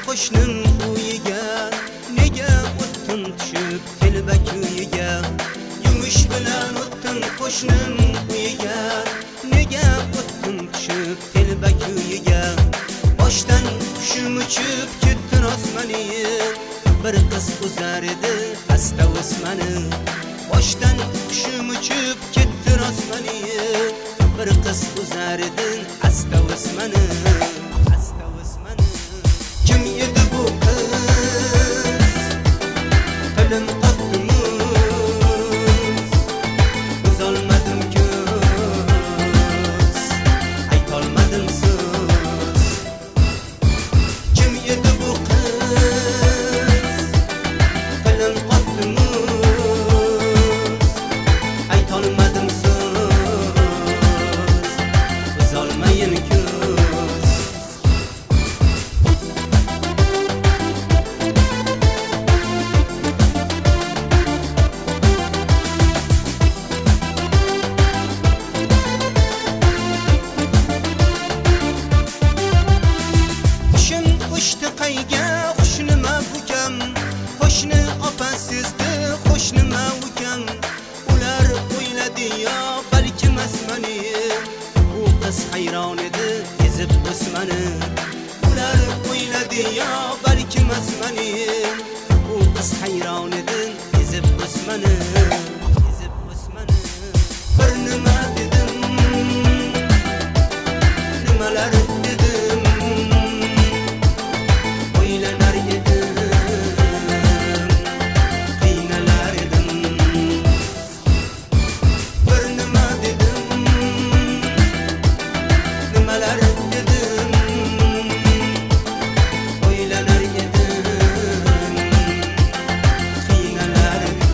qo'shnim uyiga, nega o'tdim tushib telba kuyiga. Yumush bilan o'tdim qo'shnim uyiga, nega o'tdim tushib telba kuyiga. Boshdan qushim uchib ketdi osmoni, bir qiz uzar edi asta o'smani. Boshdan qushim uchib ketdi osmoni, bir qiz uzar edi asta o'smani. Kim edi bu qiz? Tilim qotdimi? Uzolmadim ko'z, aytolmadim so'z. Kim edi bu qiz? Tilim qotdimi? Aytolmadim so'z, uzolmayin ko'z. Qo'shni qayga, qo'shnima ukam, qo'shni opa sizdi, qo'shnima ukam. Ular o'yladi yo balki masmani, u qiz hayron edi ezib o'smani. Ular o'yladi yo balki masmani, u qiz hayron edi ezib o'smani. Bir nima dedim, nimalar dedim, o'ylanar edim, qiynalar edim. Bir nima dedim, nimalar dedim, o'ylanar edim, qiynalar edim.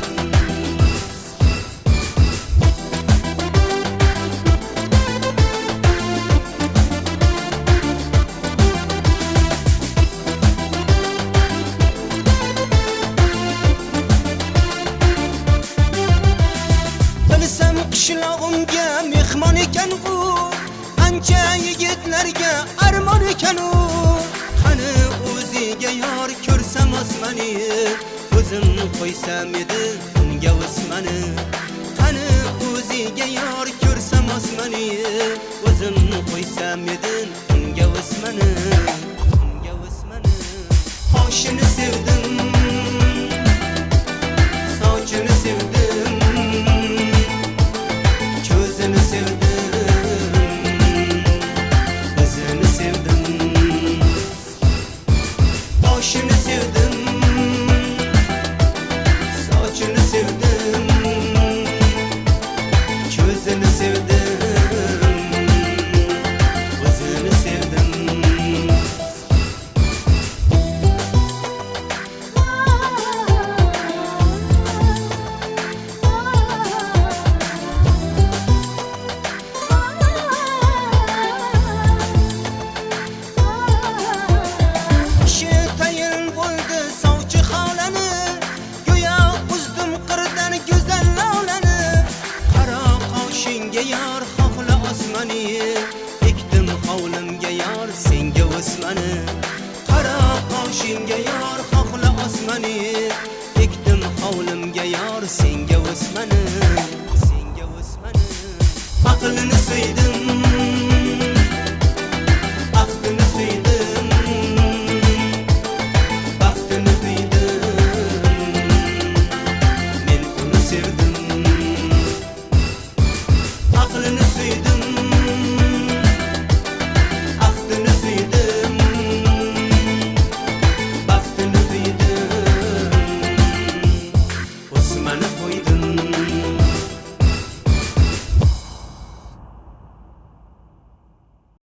Bilsam qishlog'imga mehmon ekan u, ancha yigitlarga armon ekan u. Qani o'ziga yor ko'rsam osmani, o'zim qo'ysam edi unga o'smani. Qani o'ziga yor ko'rsam osmani, o'zim qo'ysam edi unga o'smani. Qoshini sevdim, sochini sevdim, ko'zini sevdim, o'zini sevdim. Boshini sevdim, sochini sevdim, ko'zini sevdim, o'zini sevdim. Yar xohla osmani, ekdim hovlimga yor senga o'smani. Qara qoshingga yor xohla osmani, ekdim hovlimga yor senga o'smani. Aqlini so'ydi